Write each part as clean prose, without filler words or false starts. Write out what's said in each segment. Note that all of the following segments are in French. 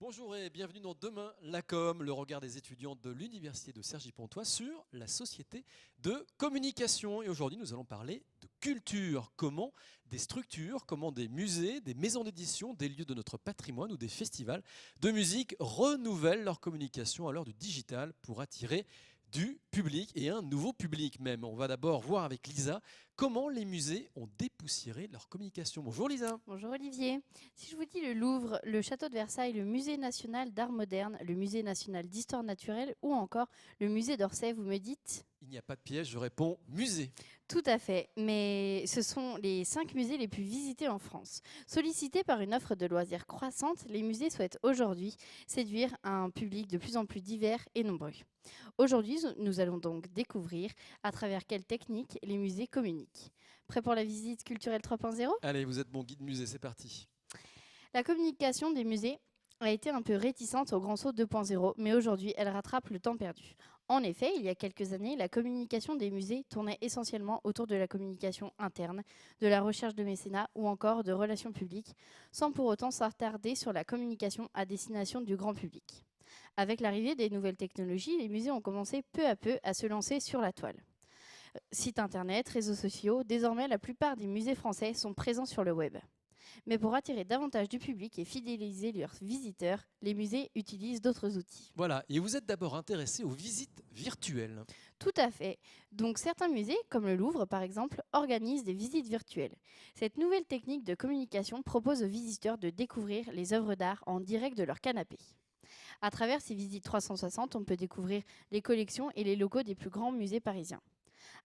Bonjour et bienvenue dans Demain la com, le regard des étudiants de l'Université de Cergy-Pontois sur la société de communication. Et aujourd'hui, nous allons parler de culture. Comment des structures, comment des musées, des maisons d'édition, des lieux de notre patrimoine ou des festivals de musique renouvellent leur communication à l'heure du digital pour attirer du public et un nouveau public même. On va d'abord voir avec Lisa comment les musées ont dépoussiéré leur communication. Bonjour Lisa. Bonjour Olivier. Si je vous dis le Louvre, le Château de Versailles, le Musée national d'art moderne, le Musée national d'histoire naturelle ou encore le Musée d'Orsay, vous me dites? Il n'y a pas de piège, je réponds musée. Tout à fait, mais ce sont les 5 musées les plus visités en France. Sollicités par une offre de loisirs croissante, les musées souhaitent aujourd'hui séduire un public de plus en plus divers et nombreux. Aujourd'hui, nous allons donc découvrir à travers quelles techniques les musées communiquent. Prêt pour la visite culturelle 3.0? Allez, vous êtes mon guide musée, c'est parti. La communication des musées a été un peu réticente au Grand Saut 2.0, mais aujourd'hui, elle rattrape le temps perdu. En effet, il y a quelques années, la communication des musées tournait essentiellement autour de la communication interne, de la recherche de mécénat ou encore de relations publiques, sans pour autant s'attarder sur la communication à destination du grand public. Avec l'arrivée des nouvelles technologies, les musées ont commencé peu à peu à se lancer sur la toile. Sites internet, réseaux sociaux, désormais la plupart des musées français sont présents sur le web. Mais pour attirer davantage du public et fidéliser leurs visiteurs, les musées utilisent d'autres outils. Voilà, et vous êtes d'abord intéressé aux visites virtuelles. Tout à fait. Donc certains musées, comme le Louvre par exemple, organisent des visites virtuelles. Cette nouvelle technique de communication propose aux visiteurs de découvrir les œuvres d'art en direct de leur canapé. À travers ces visites 360, on peut découvrir les collections et les locaux des plus grands musées parisiens.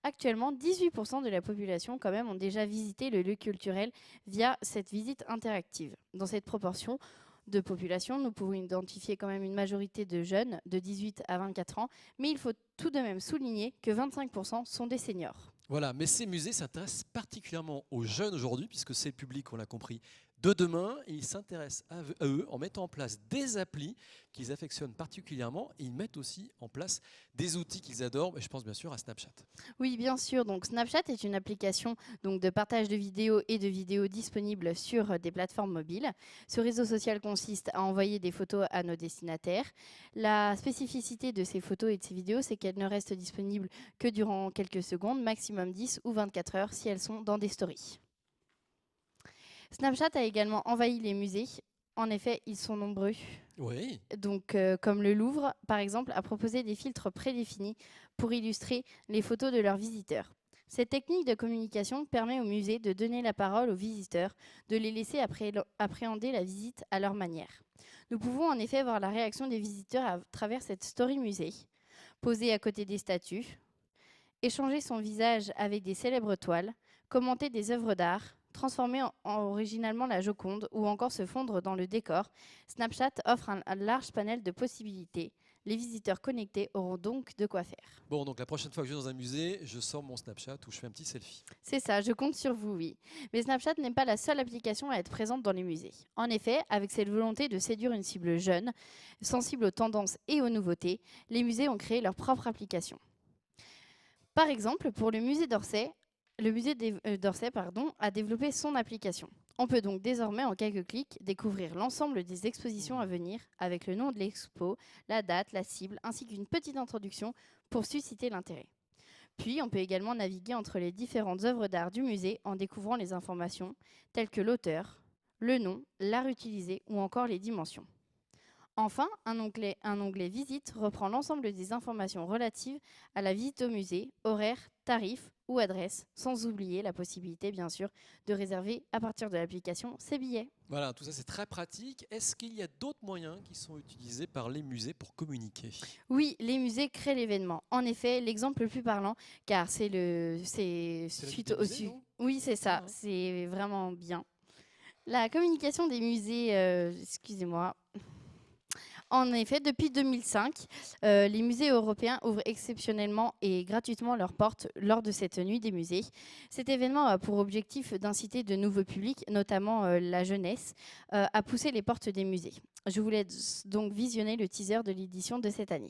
Actuellement, 18% de la population quand même ont déjà visité le lieu culturel via cette visite interactive. Dans cette proportion de population, nous pouvons identifier quand même une majorité de jeunes de 18 à 24 ans, mais il faut tout de même souligner que 25% sont des seniors. Voilà, mais ces musées s'intéressent particulièrement aux jeunes aujourd'hui, puisque c'est le public, on l'a compris, de demain. Et ils s'intéressent à eux en mettant en place des applis qu'ils affectionnent particulièrement. Et ils mettent aussi en place des outils qu'ils adorent. Et je pense bien sûr à Snapchat. Oui, bien sûr. Donc Snapchat est une application donc, de partage de vidéos et de vidéos disponibles sur des plateformes mobiles. Ce réseau social consiste à envoyer des photos à nos destinataires. La spécificité de ces photos et de ces vidéos, c'est qu'elles ne restent disponibles que durant quelques secondes, maximum 10 ou 24 heures si elles sont dans des stories. Snapchat a également envahi les musées. En effet, ils sont nombreux. Oui. Donc, comme le Louvre, par exemple, a proposé des filtres prédéfinis pour illustrer les photos de leurs visiteurs. Cette technique de communication permet au musée de donner la parole aux visiteurs, de les laisser appréhender la visite à leur manière. Nous pouvons en effet voir la réaction des visiteurs à travers cette story musée, posée à côté des statues, échanger son visage avec des célèbres toiles, commenter des œuvres d'art, transformer originalement la Joconde ou encore se fondre dans le décor. Snapchat offre un large panel de possibilités. Les visiteurs connectés auront donc de quoi faire. Bon, donc la prochaine fois que je vais dans un musée, je sors mon Snapchat où je fais un petit selfie. C'est ça, je compte sur vous, oui. Mais Snapchat n'est pas la seule application à être présente dans les musées. En effet, avec cette volonté de séduire une cible jeune, sensible aux tendances et aux nouveautés, les musées ont créé leur propre application. Par exemple, pour le musée d'Orsay, a développé son application. On peut donc désormais, en quelques clics, découvrir l'ensemble des expositions à venir avec le nom de l'expo, la date, la cible, ainsi qu'une petite introduction pour susciter l'intérêt. Puis, on peut également naviguer entre les différentes œuvres d'art du musée en découvrant les informations telles que l'auteur, le nom, l'art utilisé ou encore les dimensions. Enfin, un onglet Visite reprend l'ensemble des informations relatives à la visite au musée, horaires, tarifs ou adresse, sans oublier la possibilité, bien sûr, de réserver à partir de l'application ses billets. Voilà, tout ça c'est très pratique. Est-ce qu'il y a d'autres moyens qui sont utilisés par les musées pour communiquer? Oui, les musées créent l'événement. En effet, l'exemple le plus parlant, car c'est C'est la vie suite des au musées, non? Oui, c'est ça, Ah, hein. c'est vraiment bien. La communication des musées, excusez-moi. En effet, depuis 2005, les musées européens ouvrent exceptionnellement et gratuitement leurs portes lors de cette nuit des musées. Cet événement a pour objectif d'inciter de nouveaux publics, notamment la jeunesse, à pousser les portes des musées. Je vous laisse donc visionner le teaser de l'édition de cette année.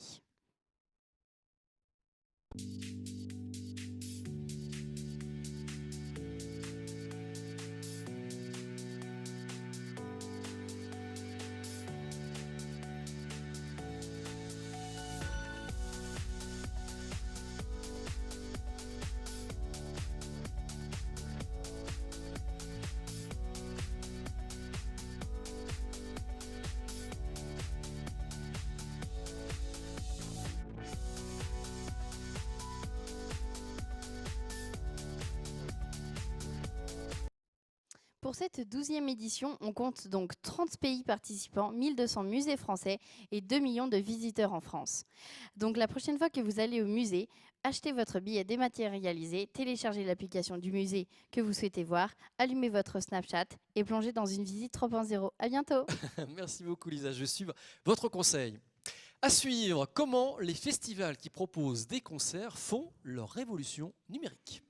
cette 12e édition, on compte donc 30 pays participants, 1200 musées français et 2 millions de visiteurs en France. Donc la prochaine fois que vous allez au musée, achetez votre billet dématérialisé, téléchargez l'application du musée que vous souhaitez voir, allumez votre Snapchat et plongez dans une visite 3.0. À bientôt. Merci beaucoup Lisa, je vais suivre votre conseil. À suivre, comment les festivals qui proposent des concerts font leur révolution numérique.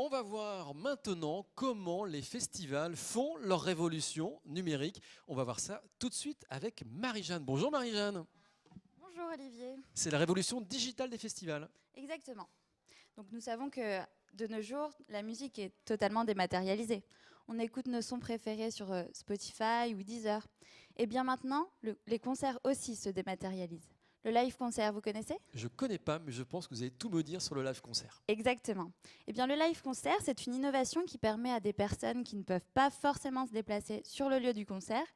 On va voir maintenant comment les festivals font leur révolution numérique. On va voir ça tout de suite avec Marie-Jeanne. Bonjour Marie-Jeanne. Bonjour Olivier. C'est la révolution digitale des festivals. Exactement. Donc nous savons que de nos jours, la musique est totalement dématérialisée. On écoute nos sons préférés sur Spotify ou Deezer. Et bien maintenant, les concerts aussi se dématérialisent. Le live concert, vous connaissez ? Je ne connais pas, mais je pense que vous allez tout me dire sur le live concert. Exactement. Eh bien, le live concert, c'est une innovation qui permet à des personnes qui ne peuvent pas forcément se déplacer sur le lieu du concert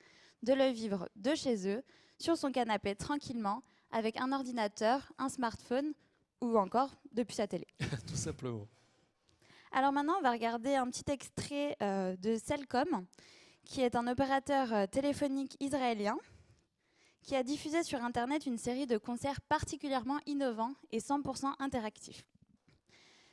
de le vivre de chez eux, sur son canapé tranquillement, avec un ordinateur, un smartphone ou encore depuis sa télé. Tout simplement. Alors maintenant, on va regarder un petit extrait de Cellcom, qui est un opérateur téléphonique israélien qui a diffusé sur Internet une série de concerts particulièrement innovants et 100% interactifs.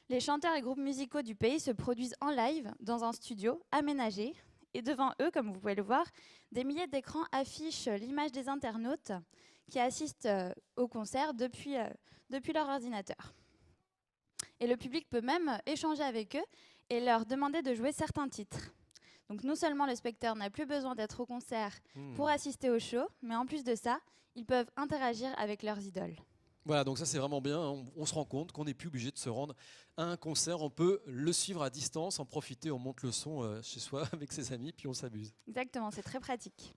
Les chanteurs et groupes musicaux du pays se produisent en live dans un studio aménagé. Et devant eux, comme vous pouvez le voir, des milliers d'écrans affichent l'image des internautes qui assistent au concert depuis leur ordinateur. Et le public peut même échanger avec eux et leur demander de jouer certains titres. Donc non seulement le spectateur n'a plus besoin d'être au concert pour assister au show, mais en plus de ça, ils peuvent interagir avec leurs idoles. Voilà, donc ça c'est vraiment bien. On se rend compte qu'on n'est plus obligé de se rendre à un concert. On peut le suivre à distance, en profiter, on monte le son chez soi avec ses amis, puis on s'amuse. Exactement, c'est très pratique.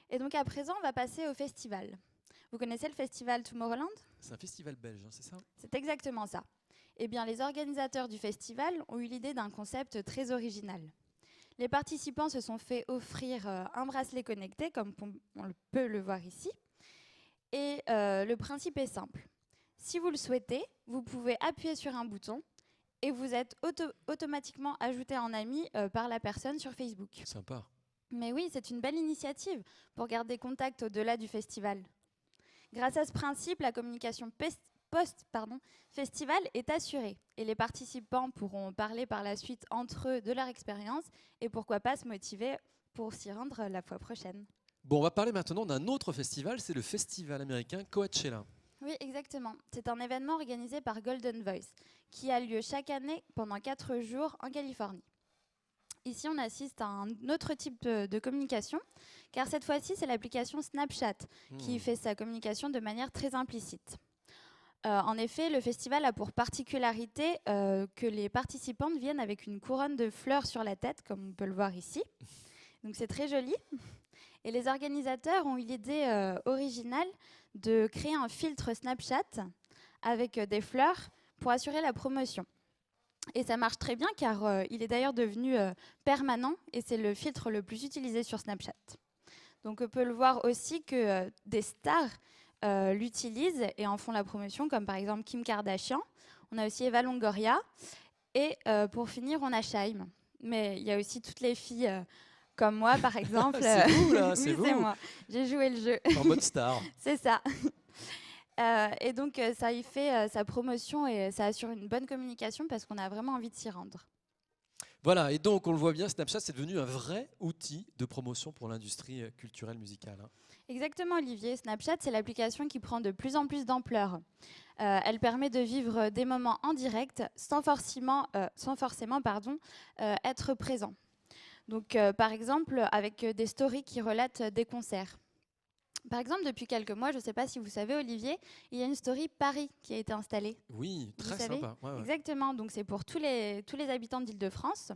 Et donc à présent, on va passer au festival. Vous connaissez le festival Tomorrowland ? C'est un festival belge, hein, c'est ça ? C'est exactement ça. Eh bien, les organisateurs du festival ont eu l'idée d'un concept très original. Les participants se sont fait offrir un bracelet connecté, comme on peut le voir ici. Et le principe est simple. Si vous le souhaitez, vous pouvez appuyer sur un bouton et vous êtes automatiquement ajouté en ami par la personne sur Facebook. Sympa. Mais oui, c'est une belle initiative pour garder contact au-delà du festival. Grâce à ce principe, la communication post-festival est assurée et les participants pourront parler par la suite entre eux de leur expérience et pourquoi pas se motiver pour s'y rendre la fois prochaine. Bon, on va parler maintenant d'un autre festival, c'est le festival américain Coachella. Oui, exactement. C'est un événement organisé par Golden Voice qui a lieu chaque année pendant 4 jours en Californie. Ici, on assiste à un autre type de communication, car cette fois-ci, c'est l'application Snapchat qui fait sa communication de manière très implicite. En effet, le festival a pour particularité que les participantes viennent avec une couronne de fleurs sur la tête, comme on peut le voir ici. Donc c'est très joli. Et les organisateurs ont eu l'idée originale de créer un filtre Snapchat avec des fleurs pour assurer la promotion. Et ça marche très bien car il est d'ailleurs devenu permanent et c'est le filtre le plus utilisé sur Snapchat. Donc on peut le voir aussi que des stars l'utilisent et en font la promotion, comme par exemple Kim Kardashian. On a aussi Eva Longoria et pour finir, on a Shaim. Mais il y a aussi toutes les filles comme moi, par exemple. C'est vous, là, c'est oui, vous. c'est moi. J'ai joué le jeu. En mode star. C'est ça. Et donc, ça y fait sa promotion et ça assure une bonne communication parce qu'on a vraiment envie de s'y rendre. Voilà, et donc on le voit bien, Snapchat c'est devenu un vrai outil de promotion pour l'industrie culturelle musicale. Hein. Exactement, Olivier. Snapchat, c'est l'application qui prend de plus en plus d'ampleur. Elle permet de vivre des moments en direct sans forcément être présent. Donc, par exemple, avec des stories qui relatent des concerts. Par exemple, depuis quelques mois, je ne sais pas si vous savez, Olivier, il y a une story Paris qui a été installée. Oui, très Vous savez ? sympa. Ouais, ouais. Exactement, donc c'est pour tous les habitants d'Île-de-France.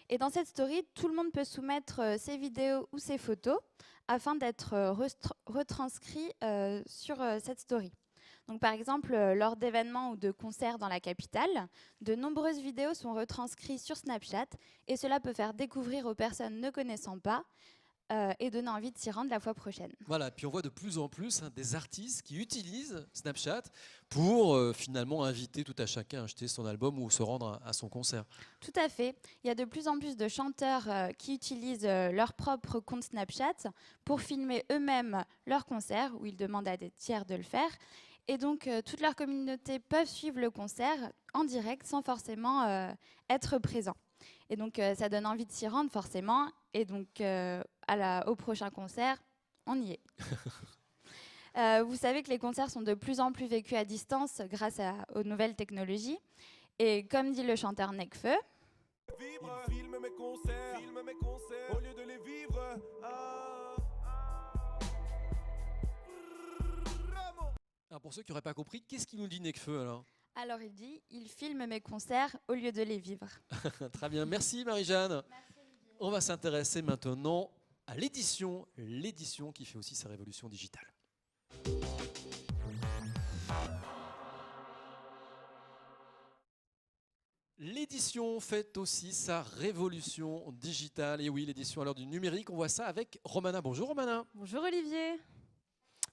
Et dans cette story, tout le monde peut soumettre ses vidéos ou ses photos afin d'être retranscrits sur cette story. Donc, par exemple, lors d'événements ou de concerts dans la capitale, de nombreuses vidéos sont retranscrites sur Snapchat et cela peut faire découvrir aux personnes ne connaissant pas et donner envie de s'y rendre la fois prochaine. Voilà, puis on voit de plus en plus des artistes qui utilisent Snapchat pour finalement inviter tout à chacun à acheter son album ou se rendre à son concert. Tout à fait. Il y a de plus en plus de chanteurs qui utilisent leur propre compte Snapchat pour filmer eux-mêmes leurs concerts, où ils demandent à des tiers de le faire. Et donc, toute leur communauté peuvent suivre le concert en direct sans forcément être présent. Et donc, ça donne envie de s'y rendre forcément. Et donc, au prochain concert, on y est. Vous savez que les concerts sont de plus en plus vécus à distance grâce aux nouvelles technologies. Et comme dit le chanteur Nekfeu, filme mes concerts, au lieu de les vivre. Alors pour ceux qui n'auraient pas compris, qu'est-ce qu'il nous dit Nekfeu alors? alors il dit « Il filme mes concerts au lieu de les vivre ». Très bien, merci Marie-Jeanne. On va s'intéresser maintenant à l'édition qui fait aussi sa révolution digitale. L'édition fait aussi sa révolution digitale. Et oui, l'édition à l'heure du numérique, on voit ça avec Romana. Bonjour Romana. Bonjour Olivier.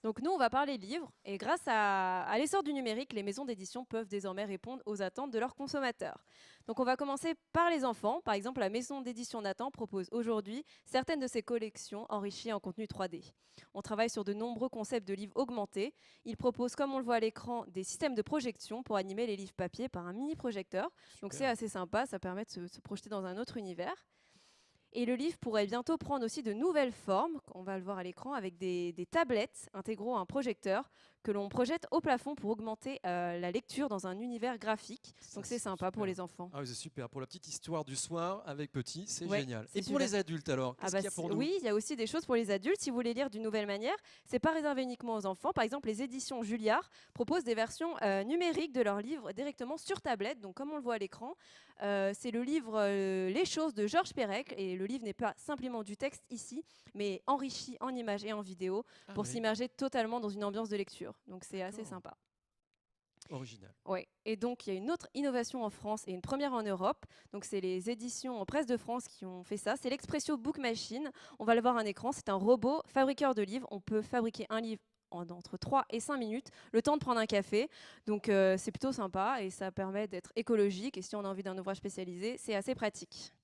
Donc nous, on va parler livres et grâce à l'essor du numérique, les maisons d'édition peuvent désormais répondre aux attentes de leurs consommateurs. Donc on va commencer par les enfants. Par exemple, la maison d'édition Nathan propose aujourd'hui certaines de ses collections enrichies en contenu 3D. On travaille sur de nombreux concepts de livres augmentés. Il propose, comme on le voit à l'écran, des systèmes de projection pour animer les livres papier par un mini projecteur. Donc c'est assez sympa, ça permet de se projeter dans un autre univers. Et le livre pourrait bientôt prendre aussi de nouvelles formes, on va le voir à l'écran, avec des tablettes intégrant un projecteur que l'on projette au plafond pour augmenter la lecture dans un univers graphique. Donc c'est sympa pour les enfants. Ah oui, c'est super. Pour la petite histoire du soir avec petit, c'est Ouais, génial. c'est Et pour super. les adultes alors, qu'est-ce qu'il y a pour nous? Oui, il y a aussi des choses pour les adultes. Si vous voulez lire d'une nouvelle manière, c'est pas réservé uniquement aux enfants. Par exemple, les éditions Julliard proposent des versions numériques de leurs livres directement sur tablette. Donc comme on le voit à l'écran, c'est le livre Les choses de Georges Perec. Et le livre n'est pas simplement du texte ici, mais enrichi en images et en vidéo pour s'immerger totalement dans une ambiance de lecture. Donc c'est assez sympa. Original. Ouais. Et donc, il y a une autre innovation en France et une première en Europe. Donc, c'est les éditions en Presse de France qui ont fait ça. C'est l'Expresso Book Machine. On va le voir à un écran. C'est un robot fabriqueur de livres. On peut fabriquer un livre entre 3 et 5 minutes, le temps de prendre un café. Donc, c'est plutôt sympa et ça permet d'être écologique. Et si on a envie d'un ouvrage spécialisé, c'est assez pratique.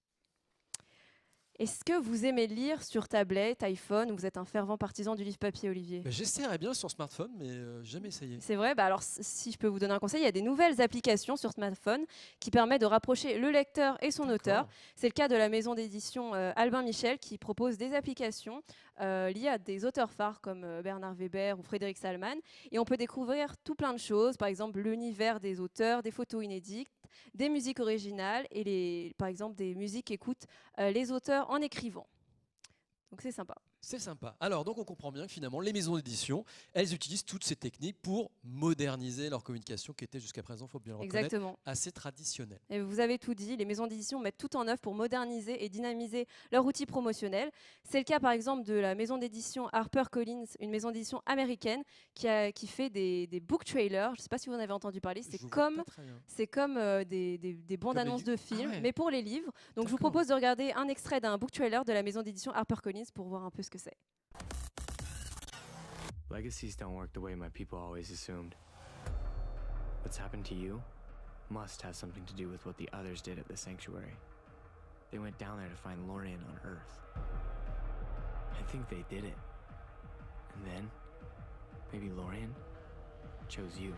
Est-ce que vous aimez lire sur tablette, iPhone, ou vous êtes un fervent partisan du livre papier, Olivier? J'essaierais bien sur smartphone, mais jamais essayé. C'est vrai, alors si je peux vous donner un conseil, il y a des nouvelles applications sur smartphone qui permettent de rapprocher le lecteur et son auteur. C'est le cas de la maison d'édition Albin Michel qui propose des applications liées à des auteurs phares comme Bernard Weber ou Frédéric Salman. Et on peut découvrir tout plein de choses, par exemple l'univers des auteurs, des photos inédites, des musiques originales et par exemple des musiques qu'écoutent les auteurs en écrivant. Donc c'est sympa. C'est sympa. Alors, donc on comprend bien que finalement, les maisons d'édition, elles utilisent toutes ces techniques pour moderniser leur communication qui était jusqu'à présent, il faut bien le reconnaître, Exactement. assez traditionnelle. Et vous avez tout dit, les maisons d'édition mettent tout en œuvre pour moderniser et dynamiser leur outil promotionnel. C'est le cas par exemple de la maison d'édition HarperCollins, une maison d'édition américaine qui fait des book trailers. Je ne sais pas si vous en avez entendu parler, c'est comme des bandes annonces de films, mais pour les livres. Donc je vous propose de regarder un extrait d'un book trailer de la maison d'édition HarperCollins pour voir un peu ce que c'est. Legacies don't work the way my people always assumed. What's happened to you must have something to do with what the others did at the sanctuary. They went down there to find Lorien on Earth. I think they did it. And then, maybe Lorien chose you.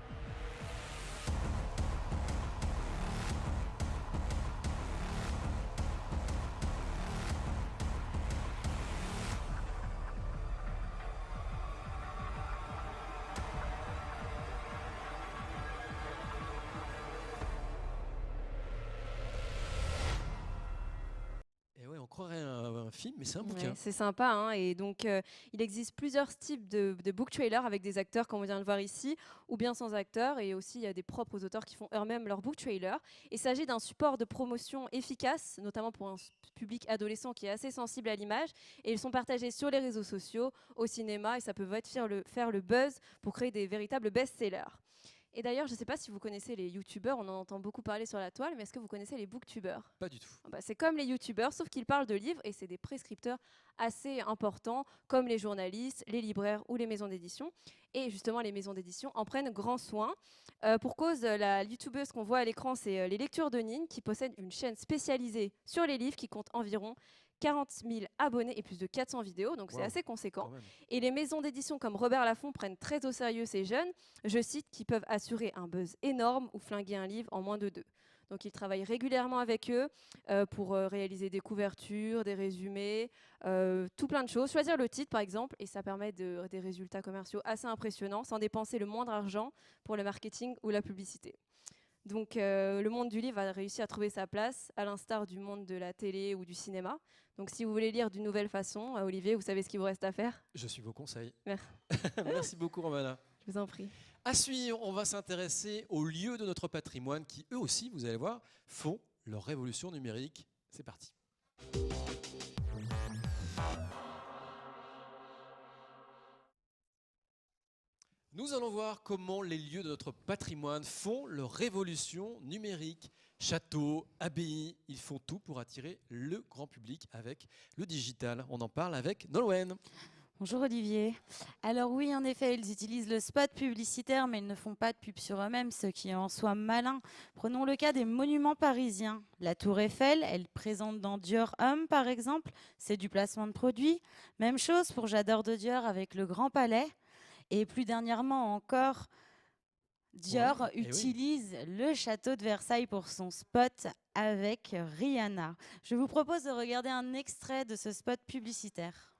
On croirait un film, mais c'est un bouquin. Ouais, c'est sympa, hein, et donc il existe plusieurs types de book trailers avec des acteurs comme on vient de le voir ici, ou bien sans acteurs, et aussi il y a des propres auteurs qui font eux-mêmes leur book trailer. Il s'agit d'un support de promotion efficace, notamment pour un public adolescent qui est assez sensible à l'image, et ils sont partagés sur les réseaux sociaux, au cinéma, et ça peut faire le buzz pour créer des véritables best-sellers. Et d'ailleurs, je ne sais pas si vous connaissez les youtubeurs, on en entend beaucoup parler sur la toile, mais est-ce que vous connaissez les booktubeurs? Pas du tout. C'est comme les youtubeurs, sauf qu'ils parlent de livres et c'est des prescripteurs assez importants, comme les journalistes, les libraires ou les maisons d'édition. Et justement, les maisons d'édition en prennent grand soin. Pour cause, la youtubeuse qu'on voit à l'écran, c'est les lectures de Nine, qui possède une chaîne spécialisée sur les livres qui compte environ 40 000 abonnés et plus de 400 vidéos, donc c'est Wow, assez conséquent. quand même. Et les maisons d'édition comme Robert Laffont prennent très au sérieux ces jeunes, je cite, qui peuvent assurer un buzz énorme ou flinguer un livre en moins de 2. Donc ils travaillent régulièrement avec eux pour réaliser des couvertures, des résumés, tout plein de choses. Choisir le titre par exemple, et ça permet des résultats commerciaux assez impressionnants sans dépenser le moindre argent pour le marketing ou la publicité. Donc le monde du livre a réussi à trouver sa place, à l'instar du monde de la télé ou du cinéma. Donc si vous voulez lire d'une nouvelle façon, Olivier, vous savez ce qu'il vous reste à faire? Je suis vos conseils. Merci. Merci beaucoup, Romana. Je vous en prie. À suivre, on va s'intéresser aux lieux de notre patrimoine qui, eux aussi, vous allez voir, font leur révolution numérique. C'est parti. Nous allons voir comment les lieux de notre patrimoine font leur révolution numérique. Châteaux, abbayes, ils font tout pour attirer le grand public avec le digital. On en parle avec Nolwenn. Bonjour Olivier. Alors oui, en effet, ils utilisent le spot publicitaire, mais ils ne font pas de pub sur eux-mêmes, ce qui est en soi malin. Prenons le cas des monuments parisiens. La Tour Eiffel, elle présente dans Dior Homme, par exemple, c'est du placement de produits. Même chose pour J'adore de Dior avec le Grand Palais. Et plus dernièrement encore, Dior Ouais, eh oui. utilise le château de Versailles pour son spot avec Rihanna. Je vous propose de regarder un extrait de ce spot publicitaire.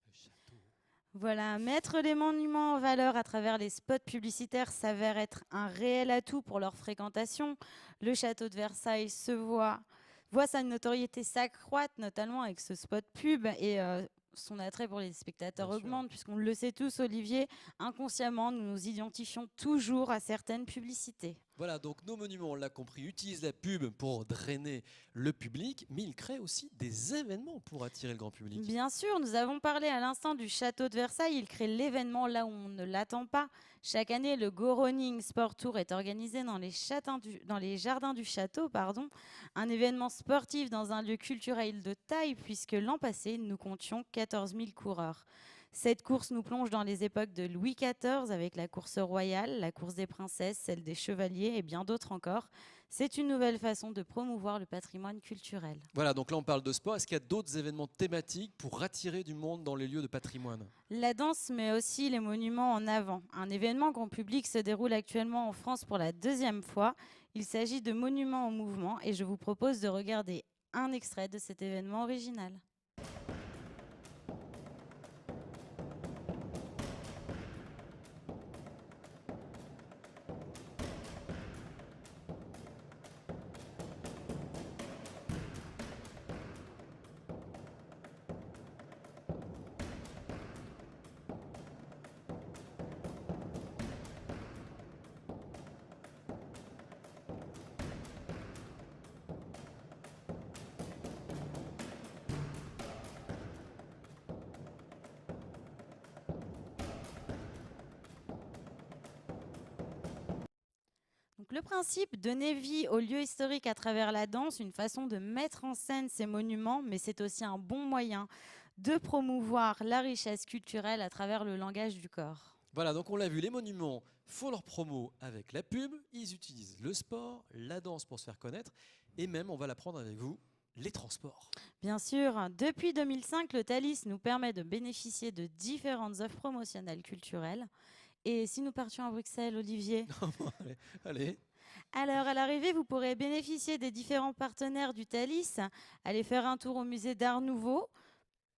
Le château. Voilà, mettre les monuments en valeur à travers les spots publicitaires s'avère être un réel atout pour leur fréquentation. Le château de Versailles voit sa notoriété s'accroître, notamment avec ce spot pub, et son attrait pour les spectateurs Bien sûr. augmente, puisqu'on le sait tous, Olivier, inconsciemment, nous nous identifions toujours à certaines publicités. Voilà, donc nos monuments, on l'a compris, utilisent la pub pour drainer le public, mais ils créent aussi des événements pour attirer le grand public. Bien sûr, nous avons parlé à l'instant du château de Versailles. Il crée l'événement là où on ne l'attend pas. Chaque année, le Go Running Sport Tour est organisé dans les jardins du château. Un événement sportif dans un lieu culturel de taille, puisque l'an passé, nous comptions 14 000 coureurs. Cette course nous plonge dans les époques de Louis XIV avec la course royale, la course des princesses, celle des chevaliers et bien d'autres encore. C'est une nouvelle façon de promouvoir le patrimoine culturel. Voilà, donc là on parle de sport. Est-ce qu'il y a d'autres événements thématiques pour attirer du monde dans les lieux de patrimoine? La danse met aussi les monuments en avant. Un événement grand public se déroule actuellement en France pour la 2e fois. Il s'agit de Monuments en mouvement et je vous propose de regarder un extrait de cet événement original. Donc, le principe, donner vie aux lieux historiques à travers la danse, une façon de mettre en scène ces monuments, mais c'est aussi un bon moyen de promouvoir la richesse culturelle à travers le langage du corps. Voilà, donc on l'a vu, les monuments font leur promo avec la pub, ils utilisent le sport, la danse pour se faire connaître, et même, on va l'apprendre avec vous, les transports. Bien sûr, depuis 2005, le Thalys nous permet de bénéficier de différentes offres promotionnelles culturelles. Et si nous partions à Bruxelles, Olivier, Allez, Alors, à l'arrivée, vous pourrez bénéficier des différents partenaires du Thalys. Aller faire un tour au musée d'Art Nouveau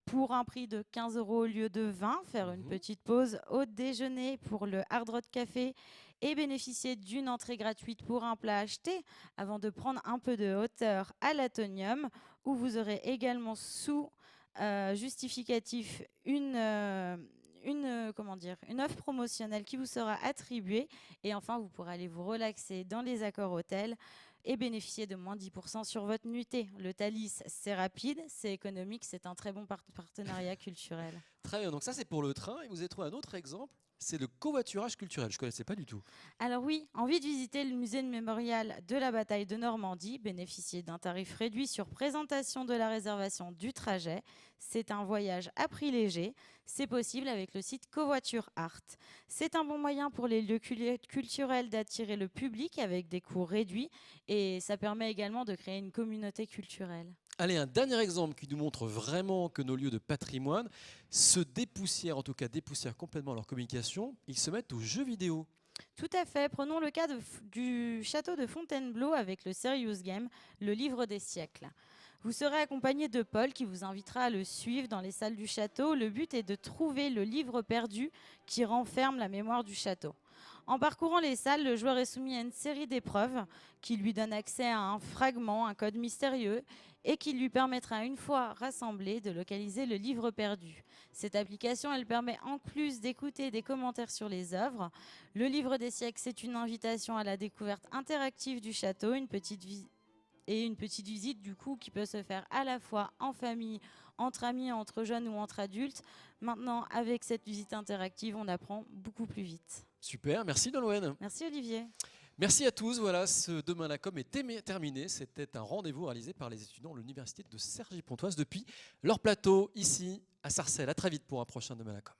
pour un prix de 15 € au lieu de 20, faire une petite pause au déjeuner pour le Hard Rock Café et bénéficier d'une entrée gratuite pour un plat acheté avant de prendre un peu de hauteur à l'Atonium, où vous aurez également sous justificatif une offre promotionnelle qui vous sera attribuée. Et enfin, vous pourrez aller vous relaxer dans les accords hôtels et bénéficier de moins 10% sur votre nuitée. Le Thalys, c'est rapide, c'est économique, c'est un très bon partenariat culturel. Très bien, donc ça c'est pour le train. Et vous avez trouvé un autre exemple, c'est le covoiturage culturel. Je ne connaissais pas du tout. Alors oui, envie de visiter le musée mémorial de la bataille de Normandie, bénéficier d'un tarif réduit sur présentation de la réservation du trajet. C'est un voyage à prix léger. C'est possible avec le site Covoiture Art. C'est un bon moyen pour les lieux culturels d'attirer le public avec des coûts réduits et ça permet également de créer une communauté culturelle. Allez, un dernier exemple qui nous montre vraiment que nos lieux de patrimoine se dépoussièrent, en tout cas dépoussièrent complètement leur communication. Ils se mettent aux jeux vidéo. Tout à fait. Prenons le cas du château de Fontainebleau avec le Serious Game, le livre des siècles. Vous serez accompagné de Paul qui vous invitera à le suivre dans les salles du château. Le but est de trouver le livre perdu qui renferme la mémoire du château. En parcourant les salles, le joueur est soumis à une série d'épreuves qui lui donnent accès à un fragment, un code mystérieux et qui lui permettra, une fois rassemblé, de localiser le livre perdu. Cette application, elle permet en plus d'écouter des commentaires sur les œuvres. Le livre des siècles, c'est une invitation à la découverte interactive du château, une petite visite du coup qui peut se faire à la fois en famille, entre amis, entre jeunes ou entre adultes. Maintenant, avec cette visite interactive, on apprend beaucoup plus vite. Super, merci Nolwenn. Merci Olivier. Merci à tous. Voilà, ce Demain la com est terminé. C'était un rendez-vous réalisé par les étudiants de l'université de Cergy-Pontoise depuis leur plateau ici à Sarcelles. À très vite pour un prochain Demain la com.